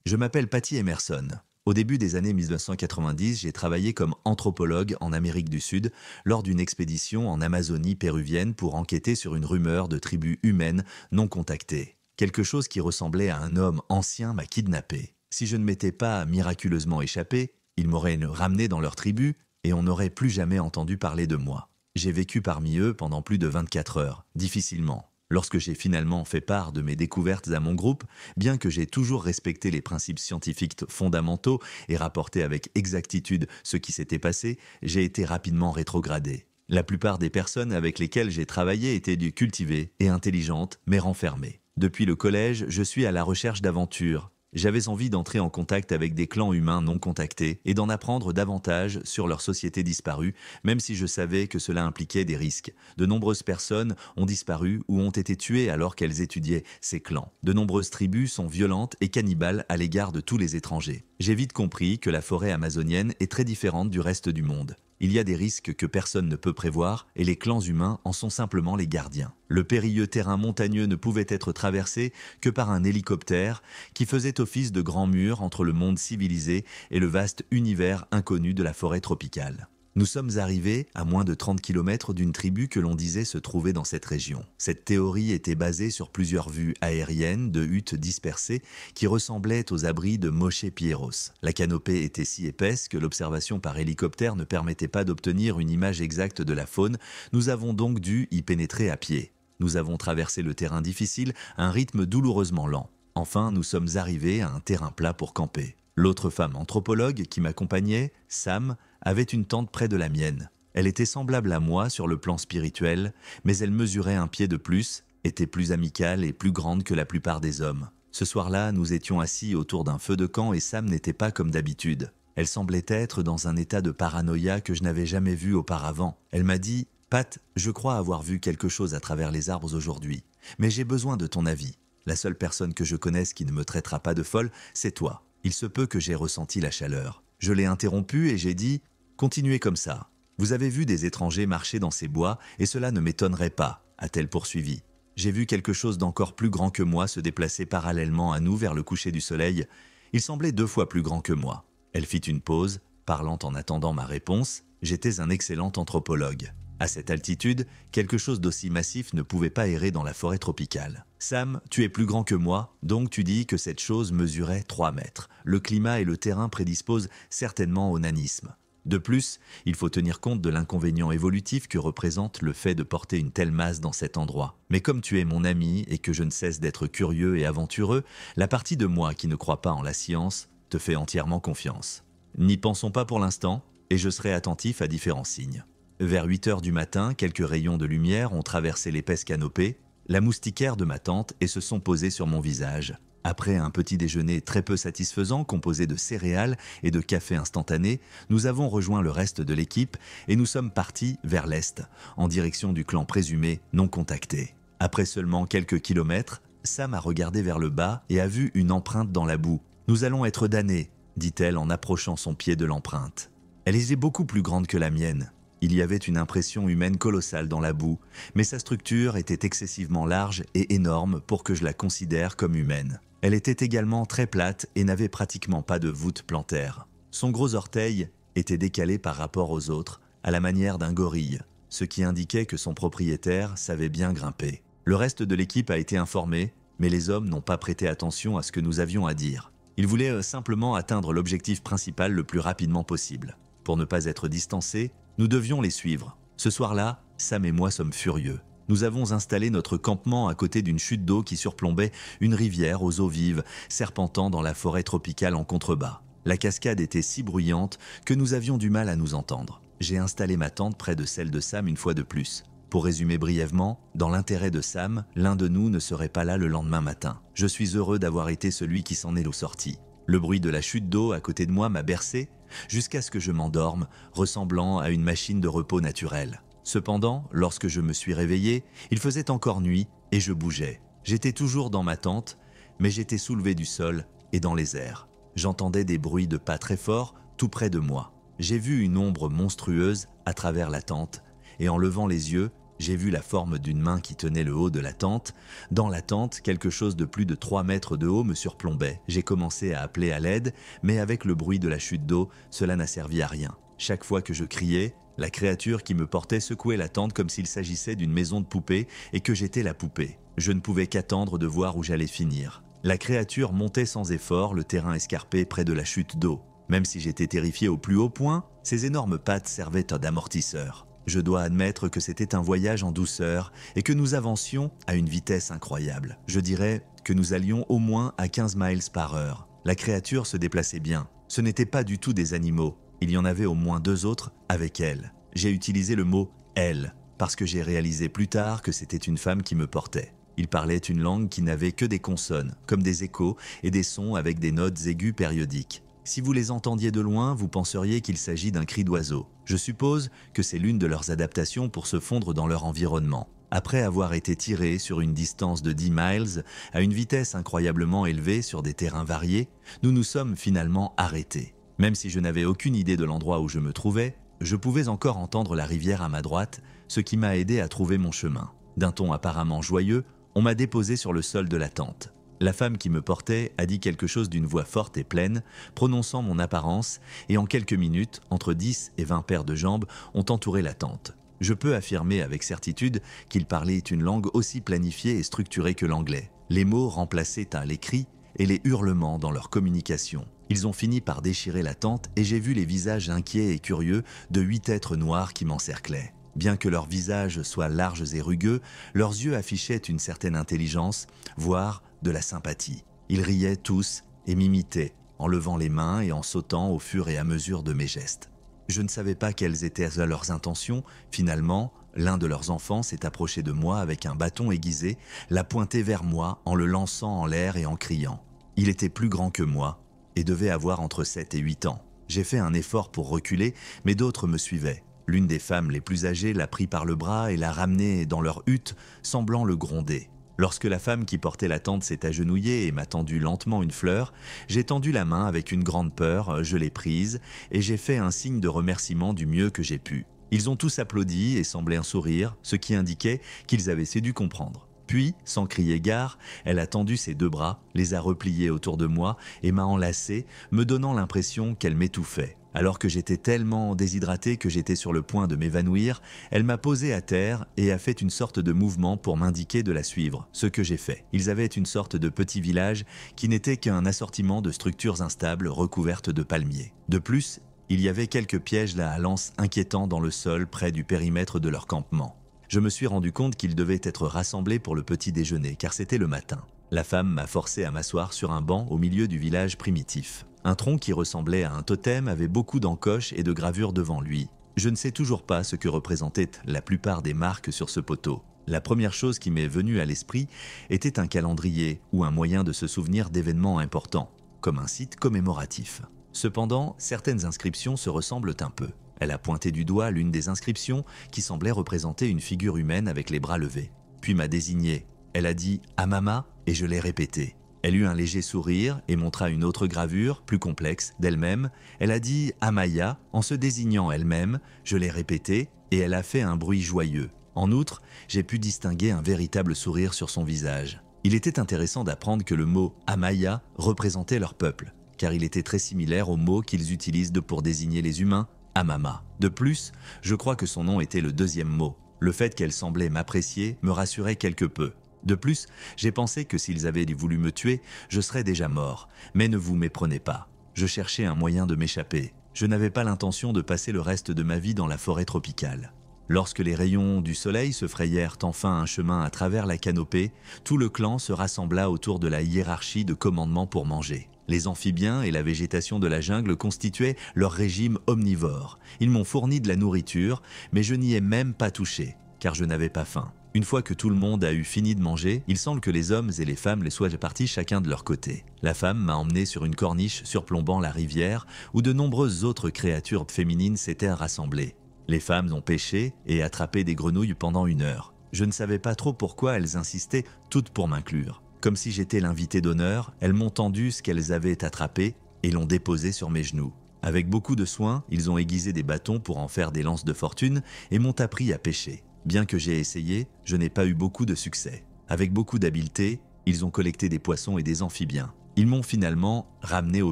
Je m'appelle Patty Emerson. Au début des années 1990, j'ai travaillé comme anthropologue en Amérique du Sud lors d'une expédition en Amazonie péruvienne pour enquêter sur une rumeur de tribus humaines non contactées. Quelque chose qui ressemblait à un homme ancien m'a kidnappé. Si je ne m'étais pas miraculeusement échappé, ils m'auraient ramené dans leur tribu et on n'aurait plus jamais entendu parler de moi. J'ai vécu parmi eux pendant plus de 24 heures, difficilement. Lorsque j'ai finalement fait part de mes découvertes à mon groupe, bien que j'ai toujours respecté les principes scientifiques fondamentaux et rapporté avec exactitude ce qui s'était passé, j'ai été rapidement rétrogradé. La plupart des personnes avec lesquelles j'ai travaillé étaient cultivées et intelligentes, mais renfermées. Depuis le collège, je suis à la recherche d'aventures. J'avais envie d'entrer en contact avec des clans humains non contactés et d'en apprendre davantage sur leur société disparue, même si je savais que cela impliquait des risques. De nombreuses personnes ont disparu ou ont été tuées alors qu'elles étudiaient ces clans. De nombreuses tribus sont violentes et cannibales à l'égard de tous les étrangers. J'ai vite compris que la forêt amazonienne est très différente du reste du monde. Il y a des risques que personne ne peut prévoir et les clans humains en sont simplement les gardiens. Le périlleux terrain montagneux ne pouvait être traversé que par un hélicoptère qui faisait office de grand mur entre le monde civilisé et le vaste univers inconnu de la forêt tropicale. Nous sommes arrivés à moins de 30 km d'une tribu que l'on disait se trouver dans cette région. Cette théorie était basée sur plusieurs vues aériennes de huttes dispersées qui ressemblaient aux abris de Moshe Pieros. La canopée était si épaisse que l'observation par hélicoptère ne permettait pas d'obtenir une image exacte de la faune. Nous avons donc dû y pénétrer à pied. Nous avons traversé le terrain difficile à un rythme douloureusement lent. Enfin, nous sommes arrivés à un terrain plat pour camper. L'autre femme anthropologue qui m'accompagnait, Sam, avait une tente près de la mienne. Elle était semblable à moi sur le plan spirituel, mais elle mesurait un pied de plus, était plus amicale et plus grande que la plupart des hommes. Ce soir-là, nous étions assis autour d'un feu de camp et Sam n'était pas comme d'habitude. Elle semblait être dans un état de paranoïa que je n'avais jamais vu auparavant. Elle m'a dit « Pat, je crois avoir vu quelque chose à travers les arbres aujourd'hui, mais j'ai besoin de ton avis. La seule personne que je connaisse qui ne me traitera pas de folle, c'est toi. Il se peut que j'aie ressenti la chaleur. » Je l'ai interrompu et j'ai dit « Continuez comme ça. Vous avez vu des étrangers marcher dans ces bois et cela ne m'étonnerait pas, a-t-elle poursuivi. J'ai vu quelque chose d'encore plus grand que moi se déplacer parallèlement à nous vers le coucher du soleil. Il semblait 2 fois plus grand que moi. Elle fit une pause, parlant en attendant ma réponse. J'étais un excellent anthropologue. À cette altitude, quelque chose d'aussi massif ne pouvait pas errer dans la forêt tropicale. Sam, tu es plus grand que moi, donc tu dis que cette chose mesurait 3 mètres. Le climat et le terrain prédisposent certainement au nanisme. De plus, il faut tenir compte de l'inconvénient évolutif que représente le fait de porter une telle masse dans cet endroit. Mais comme tu es mon ami et que je ne cesse d'être curieux et aventureux, la partie de moi qui ne croit pas en la science te fait entièrement confiance. N'y pensons pas pour l'instant, et je serai attentif à différents signes. Vers 8 heures du matin, quelques rayons de lumière ont traversé l'épaisse canopée, la moustiquaire de ma tente et se sont posés sur mon visage. Après un petit déjeuner très peu satisfaisant composé de céréales et de café instantané, nous avons rejoint le reste de l'équipe et nous sommes partis vers l'est, en direction du clan présumé non contacté. Après seulement quelques kilomètres, Sam a regardé vers le bas et a vu une empreinte dans la boue. « Nous allons être damnés », dit-elle en approchant son pied de l'empreinte. Elle était beaucoup plus grande que la mienne. Il y avait une impression humaine colossale dans la boue, mais sa structure était excessivement large et énorme pour que je la considère comme humaine. Elle était également très plate et n'avait pratiquement pas de voûte plantaire. Son gros orteil était décalé par rapport aux autres, à la manière d'un gorille, ce qui indiquait que son propriétaire savait bien grimper. Le reste de l'équipe a été informé, mais les hommes n'ont pas prêté attention à ce que nous avions à dire. Ils voulaient simplement atteindre l'objectif principal le plus rapidement possible. Pour ne pas être distancés, nous devions les suivre. Ce soir-là, Sam et moi sommes furieux. Nous avons installé notre campement à côté d'une chute d'eau qui surplombait une rivière aux eaux vives, serpentant dans la forêt tropicale en contrebas. La cascade était si bruyante que nous avions du mal à nous entendre. J'ai installé ma tente près de celle de Sam une fois de plus. Pour résumer brièvement, dans l'intérêt de Sam, l'un de nous ne serait pas là le lendemain matin. Je suis heureux d'avoir été celui qui s'en est sorti. Le bruit de la chute d'eau à côté de moi m'a bercé jusqu'à ce que je m'endorme, ressemblant à une machine de repos naturelle. Cependant, lorsque je me suis réveillé, il faisait encore nuit et je bougeais. J'étais toujours dans ma tente, mais j'étais soulevé du sol et dans les airs. J'entendais des bruits de pas très forts tout près de moi. J'ai vu une ombre monstrueuse à travers la tente et en levant les yeux, J'ai vu la forme d'une main qui tenait le haut de la tente. Dans la tente, quelque chose de plus de 3 mètres de haut me surplombait. J'ai commencé à appeler à l'aide, mais avec le bruit de la chute d'eau, cela n'a servi à rien. Chaque fois que je criais, la créature qui me portait secouait la tente comme s'il s'agissait d'une maison de poupée et que j'étais la poupée. Je ne pouvais qu'attendre de voir où j'allais finir. La créature montait sans effort le terrain escarpé près de la chute d'eau. Même si j'étais terrifié au plus haut point, ses énormes pattes servaient d'amortisseur. Je dois admettre que c'était un voyage en douceur et que nous avancions à une vitesse incroyable. Je dirais que nous allions au moins à 15 miles par heure. La créature se déplaçait bien. Ce n'étaient pas du tout des animaux. Il y en avait au moins 2 autres avec elle. J'ai utilisé le mot « elle » parce que j'ai réalisé plus tard que c'était une femme qui me portait. Il parlait une langue qui n'avait que des consonnes, comme des échos et des sons avec des notes aiguës périodiques. Si vous les entendiez de loin, vous penseriez qu'il s'agit d'un cri d'oiseau. Je suppose que c'est l'une de leurs adaptations pour se fondre dans leur environnement. Après avoir été tirés sur une distance de 10 miles, à une vitesse incroyablement élevée sur des terrains variés, nous nous sommes finalement arrêtés. Même si je n'avais aucune idée de l'endroit où je me trouvais, je pouvais encore entendre la rivière à ma droite, ce qui m'a aidé à trouver mon chemin. D'un ton apparemment joyeux, on m'a déposé sur le sol de la tente. La femme qui me portait a dit quelque chose d'une voix forte et pleine, prononçant mon apparence, et en quelques minutes, entre 10 et 20 paires de jambes ont entouré la tente. Je peux affirmer avec certitude qu'ils parlaient une langue aussi planifiée et structurée que l'anglais. Les mots remplaçaient les cris et les hurlements dans leur communication. Ils ont fini par déchirer la tente et j'ai vu les visages inquiets et curieux de 8 êtres noirs qui m'encerclaient. Bien que leurs visages soient larges et rugueux, leurs yeux affichaient une certaine intelligence, voire de la sympathie. Ils riaient tous et m'imitaient, en levant les mains et en sautant au fur et à mesure de mes gestes. Je ne savais pas quelles étaient leurs intentions. Finalement, l'un de leurs enfants s'est approché de moi avec un bâton aiguisé, l'a pointé vers moi en le lançant en l'air et en criant. Il était plus grand que moi et devait avoir entre 7 et 8 ans. J'ai fait un effort pour reculer, mais d'autres me suivaient. L'une des femmes les plus âgées l'a pris par le bras et l'a ramené dans leur hutte, semblant le gronder. Lorsque la femme qui portait la tente s'est agenouillée et m'a tendu lentement une fleur, j'ai tendu la main avec une grande peur, je l'ai prise et j'ai fait un signe de remerciement du mieux que j'ai pu. Ils ont tous applaudi et semblé un sourire, ce qui indiquait qu'ils avaient su comprendre. Puis, sans crier gare, elle a tendu ses 2 bras, les a repliés autour de moi et m'a enlacé, me donnant l'impression qu'elle m'étouffait. Alors que j'étais tellement déshydraté que j'étais sur le point de m'évanouir, elle m'a posé à terre et a fait une sorte de mouvement pour m'indiquer de la suivre, ce que j'ai fait. Ils avaient une sorte de petit village qui n'était qu'un assortiment de structures instables recouvertes de palmiers. De plus, il y avait quelques pièges à lance inquiétants dans le sol près du périmètre de leur campement. Je me suis rendu compte qu'ils devaient être rassemblés pour le petit déjeuner, car c'était le matin. La femme m'a forcé à m'asseoir sur un banc au milieu du village primitif. Un tronc qui ressemblait à un totem avait beaucoup d'encoches et de gravures devant lui. Je ne sais toujours pas ce que représentaient la plupart des marques sur ce poteau. La première chose qui m'est venue à l'esprit était un calendrier ou un moyen de se souvenir d'événements importants, comme un site commémoratif. Cependant, certaines inscriptions se ressemblent un peu. Elle a pointé du doigt l'une des inscriptions qui semblait représenter une figure humaine avec les bras levés. Puis m'a désigné. Elle a dit « Amama » et je l'ai répété. Elle eut un léger sourire et montra une autre gravure, plus complexe, d'elle-même. Elle a dit « Amaya » en se désignant elle-même. Je l'ai répété et elle a fait un bruit joyeux. En outre, j'ai pu distinguer un véritable sourire sur son visage. Il était intéressant d'apprendre que le mot « Amaya » représentait leur peuple, car il était très similaire au mot qu'ils utilisent pour désigner les humains, Amama. De plus, je crois que son nom était le 2e mot. Le fait qu'elle semblait m'apprécier me rassurait quelque peu. De plus, j'ai pensé que s'ils avaient voulu me tuer, je serais déjà mort. Mais ne vous méprenez pas. Je cherchais un moyen de m'échapper. Je n'avais pas l'intention de passer le reste de ma vie dans la forêt tropicale. Lorsque les rayons du soleil se frayèrent enfin un chemin à travers la canopée, tout le clan se rassembla autour de la hiérarchie de commandement pour manger. Les amphibiens et la végétation de la jungle constituaient leur régime omnivore. Ils m'ont fourni de la nourriture, mais je n'y ai même pas touché, car je n'avais pas faim. Une fois que tout le monde a eu fini de manger, il semble que les hommes et les femmes les soient partis chacun de leur côté. La femme m'a emmené sur une corniche surplombant la rivière, où de nombreuses autres créatures féminines s'étaient rassemblées. Les femmes ont pêché et attrapé des grenouilles pendant 1 heure. Je ne savais pas trop pourquoi elles insistaient toutes pour m'inclure. Comme si j'étais l'invité d'honneur, elles m'ont tendu ce qu'elles avaient attrapé et l'ont déposé sur mes genoux. Avec beaucoup de soin, ils ont aiguisé des bâtons pour en faire des lances de fortune et m'ont appris à pêcher. Bien que j'ai essayé, je n'ai pas eu beaucoup de succès. Avec beaucoup d'habileté, ils ont collecté des poissons et des amphibiens. Ils m'ont finalement ramené au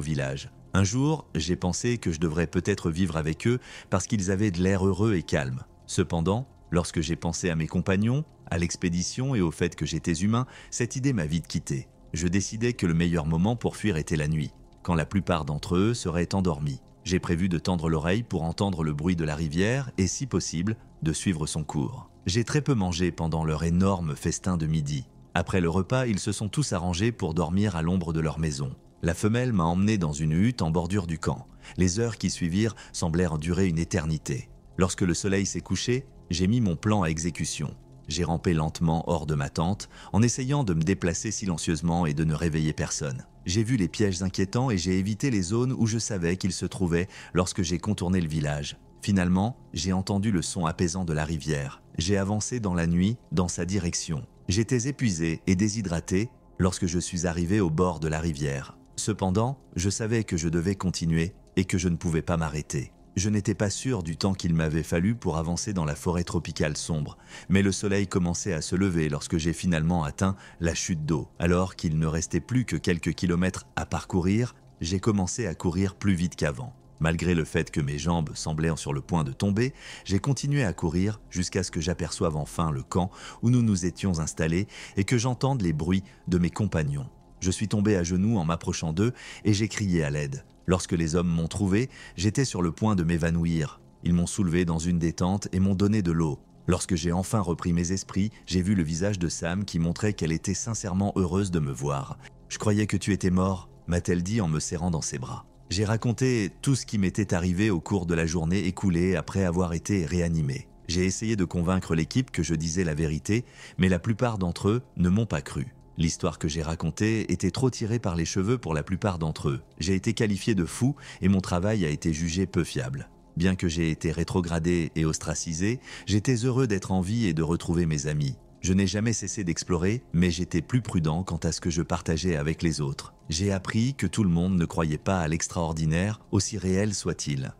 village. Un jour, j'ai pensé que je devrais peut-être vivre avec eux parce qu'ils avaient de l'air heureux et calme. Cependant, lorsque j'ai pensé à mes compagnons, à l'expédition et au fait que j'étais humain, cette idée m'a vite quitté. Je décidai que le meilleur moment pour fuir était la nuit, quand la plupart d'entre eux seraient endormis. J'ai prévu de tendre l'oreille pour entendre le bruit de la rivière et, si possible, de suivre son cours. J'ai très peu mangé pendant leur énorme festin de midi. Après le repas, ils se sont tous arrangés pour dormir à l'ombre de leur maison. La femelle m'a emmené dans une hutte en bordure du camp. Les heures qui suivirent semblèrent durer une éternité. Lorsque le soleil s'est couché, j'ai mis mon plan à exécution. J'ai rampé lentement hors de ma tente, en essayant de me déplacer silencieusement et de ne réveiller personne. J'ai vu les pièges inquiétants et j'ai évité les zones où je savais qu'ils se trouvaient lorsque j'ai contourné le village. Finalement, j'ai entendu le son apaisant de la rivière. J'ai avancé dans la nuit, dans sa direction. J'étais épuisé et déshydraté lorsque je suis arrivé au bord de la rivière. Cependant, je savais que je devais continuer et que je ne pouvais pas m'arrêter. Je n'étais pas sûr du temps qu'il m'avait fallu pour avancer dans la forêt tropicale sombre, mais le soleil commençait à se lever lorsque j'ai finalement atteint la chute d'eau. Alors qu'il ne restait plus que quelques kilomètres à parcourir, j'ai commencé à courir plus vite qu'avant. Malgré le fait que mes jambes semblaient sur le point de tomber, j'ai continué à courir jusqu'à ce que j'aperçoive enfin le camp où nous nous étions installés et que j'entende les bruits de mes compagnons. Je suis tombé à genoux en m'approchant d'eux et j'ai crié à l'aide. Lorsque les hommes m'ont trouvé, j'étais sur le point de m'évanouir. Ils m'ont soulevé dans une des tentes et m'ont donné de l'eau. Lorsque j'ai enfin repris mes esprits, j'ai vu le visage de Sam qui montrait qu'elle était sincèrement heureuse de me voir. « Je croyais que tu étais mort », m'a-t-elle dit en me serrant dans ses bras. J'ai raconté tout ce qui m'était arrivé au cours de la journée écoulée après avoir été réanimé. J'ai essayé de convaincre l'équipe que je disais la vérité, mais la plupart d'entre eux ne m'ont pas cru. L'histoire que j'ai racontée était trop tirée par les cheveux pour la plupart d'entre eux. J'ai été qualifié de fou et mon travail a été jugé peu fiable. Bien que j'ai été rétrogradé et ostracisé, j'étais heureux d'être en vie et de retrouver mes amis. Je n'ai jamais cessé d'explorer, mais j'étais plus prudent quant à ce que je partageais avec les autres. J'ai appris que tout le monde ne croyait pas à l'extraordinaire, aussi réel soit-il.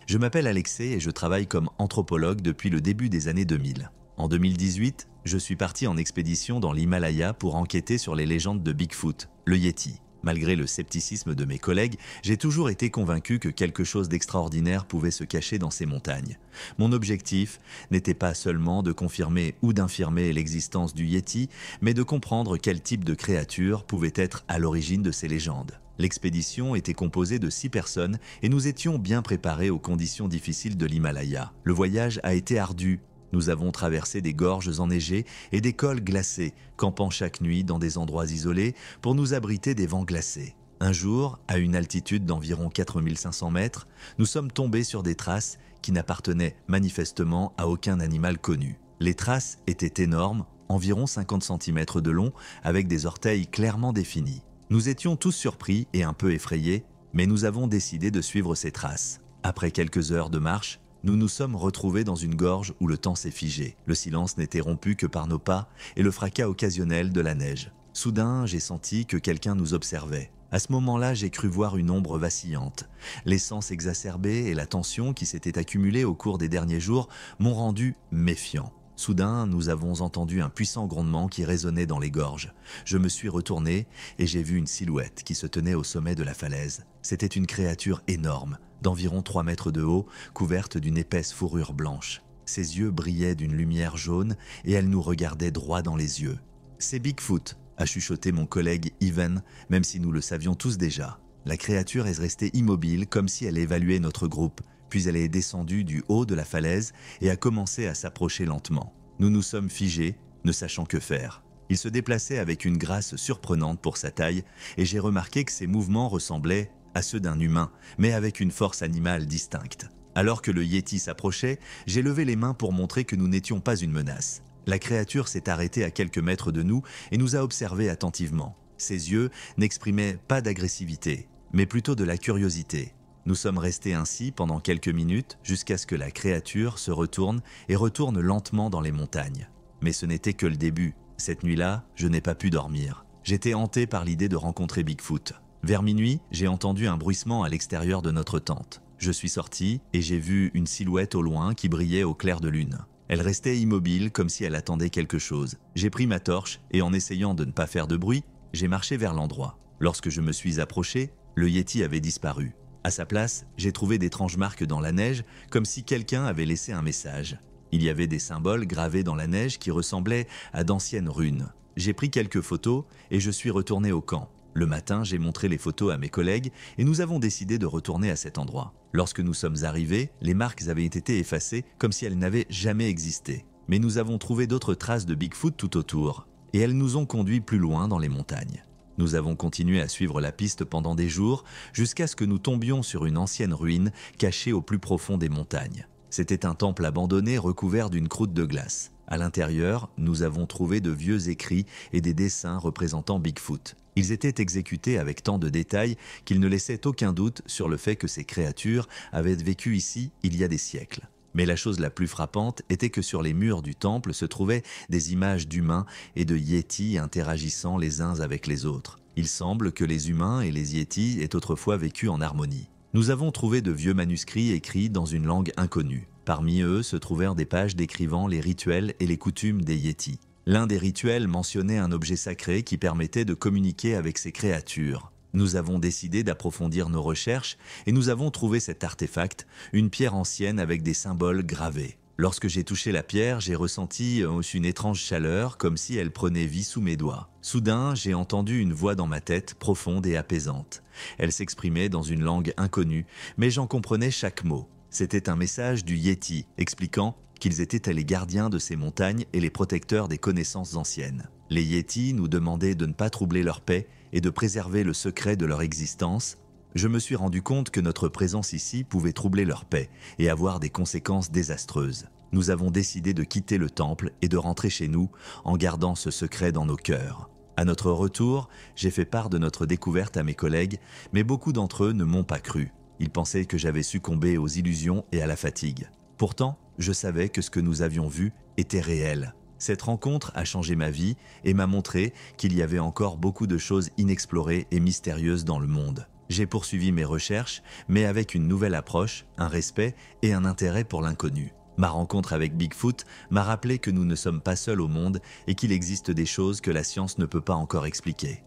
Je m'appelle Alexei et je travaille comme anthropologue depuis le début des années 2000. En 2018, je suis parti en expédition dans l'Himalaya pour enquêter sur les légendes de Bigfoot, le Yéti. Malgré le scepticisme de mes collègues, j'ai toujours été convaincu que quelque chose d'extraordinaire pouvait se cacher dans ces montagnes. Mon objectif n'était pas seulement de confirmer ou d'infirmer l'existence du Yéti, mais de comprendre quel type de créature pouvait être à l'origine de ces légendes. L'expédition était composée de 6 personnes et nous étions bien préparés aux conditions difficiles de l'Himalaya. Le voyage a été ardu. Nous avons traversé des gorges enneigées et des cols glacés, campant chaque nuit dans des endroits isolés pour nous abriter des vents glacés. Un jour, à une altitude d'environ 4500 mètres, nous sommes tombés sur des traces qui n'appartenaient manifestement à aucun animal connu. Les traces étaient énormes, environ 50 cm de long, avec des orteils clairement définis. Nous étions tous surpris et un peu effrayés, mais nous avons décidé de suivre ces traces. Après quelques heures de marche, nous nous sommes retrouvés dans une gorge où le temps s'est figé. Le silence n'était rompu que par nos pas et le fracas occasionnel de la neige. Soudain, j'ai senti que quelqu'un nous observait. À ce moment-là, j'ai cru voir une ombre vacillante. L'essence exacerbée et la tension qui s'était accumulée au cours des derniers jours m'ont rendu méfiant. Soudain, nous avons entendu un puissant grondement qui résonnait dans les gorges. Je me suis retourné et j'ai vu une silhouette qui se tenait au sommet de la falaise. C'était une créature énorme, d'environ 3 mètres de haut, couverte d'une épaisse fourrure blanche. Ses yeux brillaient d'une lumière jaune et elle nous regardait droit dans les yeux. « C'est Bigfoot », a chuchoté mon collègue Ivan, même si nous le savions tous déjà. La créature est restée immobile comme si elle évaluait notre groupe. Puis elle est descendue du haut de la falaise et a commencé à s'approcher lentement. Nous nous sommes figés, ne sachant que faire. Il se déplaçait avec une grâce surprenante pour sa taille et j'ai remarqué que ses mouvements ressemblaient à ceux d'un humain, mais avec une force animale distincte. Alors que le Yéti s'approchait, j'ai levé les mains pour montrer que nous n'étions pas une menace. La créature s'est arrêtée à quelques mètres de nous et nous a observés attentivement. Ses yeux n'exprimaient pas d'agressivité, mais plutôt de la curiosité. Nous sommes restés ainsi pendant quelques minutes jusqu'à ce que la créature se retourne et retourne lentement dans les montagnes. Mais ce n'était que le début. Cette nuit-là, je n'ai pas pu dormir. J'étais hanté par l'idée de rencontrer Bigfoot. Vers minuit, j'ai entendu un bruissement à l'extérieur de notre tente. Je suis sorti et j'ai vu une silhouette au loin qui brillait au clair de lune. Elle restait immobile comme si elle attendait quelque chose. J'ai pris ma torche et en essayant de ne pas faire de bruit, j'ai marché vers l'endroit. Lorsque je me suis approché, le Yéti avait disparu. À sa place, j'ai trouvé d'étranges marques dans la neige, comme si quelqu'un avait laissé un message. Il y avait des symboles gravés dans la neige qui ressemblaient à d'anciennes runes. J'ai pris quelques photos et je suis retourné au camp. Le matin, j'ai montré les photos à mes collègues et nous avons décidé de retourner à cet endroit. Lorsque nous sommes arrivés, les marques avaient été effacées comme si elles n'avaient jamais existé. Mais nous avons trouvé d'autres traces de Bigfoot tout autour et elles nous ont conduits plus loin dans les montagnes. Nous avons continué à suivre la piste pendant des jours jusqu'à ce que nous tombions sur une ancienne ruine cachée au plus profond des montagnes. C'était un temple abandonné recouvert d'une croûte de glace. À l'intérieur, nous avons trouvé de vieux écrits et des dessins représentant Bigfoot. Ils étaient exécutés avec tant de détails qu'ils ne laissaient aucun doute sur le fait que ces créatures avaient vécu ici il y a des siècles. Mais la chose la plus frappante était que sur les murs du temple se trouvaient des images d'humains et de yétis interagissant les uns avec les autres. Il semble que les humains et les yétis aient autrefois vécu en harmonie. Nous avons trouvé de vieux manuscrits écrits dans une langue inconnue. Parmi eux se trouvèrent des pages décrivant les rituels et les coutumes des yétis. L'un des rituels mentionnait un objet sacré qui permettait de communiquer avec ces créatures. Nous avons décidé d'approfondir nos recherches et nous avons trouvé cet artefact, une pierre ancienne avec des symboles gravés. Lorsque j'ai touché la pierre, j'ai ressenti une étrange chaleur, comme si elle prenait vie sous mes doigts. Soudain, j'ai entendu une voix dans ma tête, profonde et apaisante. Elle s'exprimait dans une langue inconnue, mais j'en comprenais chaque mot. C'était un message du Yéti, expliquant qu'ils étaient les gardiens de ces montagnes et les protecteurs des connaissances anciennes. Les Yétis nous demandaient de ne pas troubler leur paix et de préserver le secret de leur existence. Je me suis rendu compte que notre présence ici pouvait troubler leur paix et avoir des conséquences désastreuses. Nous avons décidé de quitter le temple et de rentrer chez nous en gardant ce secret dans nos cœurs. À notre retour, j'ai fait part de notre découverte à mes collègues, mais beaucoup d'entre eux ne m'ont pas cru. Ils pensaient que j'avais succombé aux illusions et à la fatigue. Pourtant, je savais que ce que nous avions vu était réel. Cette rencontre a changé ma vie et m'a montré qu'il y avait encore beaucoup de choses inexplorées et mystérieuses dans le monde. J'ai poursuivi mes recherches, mais avec une nouvelle approche, un respect et un intérêt pour l'inconnu. Ma rencontre avec Bigfoot m'a rappelé que nous ne sommes pas seuls au monde et qu'il existe des choses que la science ne peut pas encore expliquer.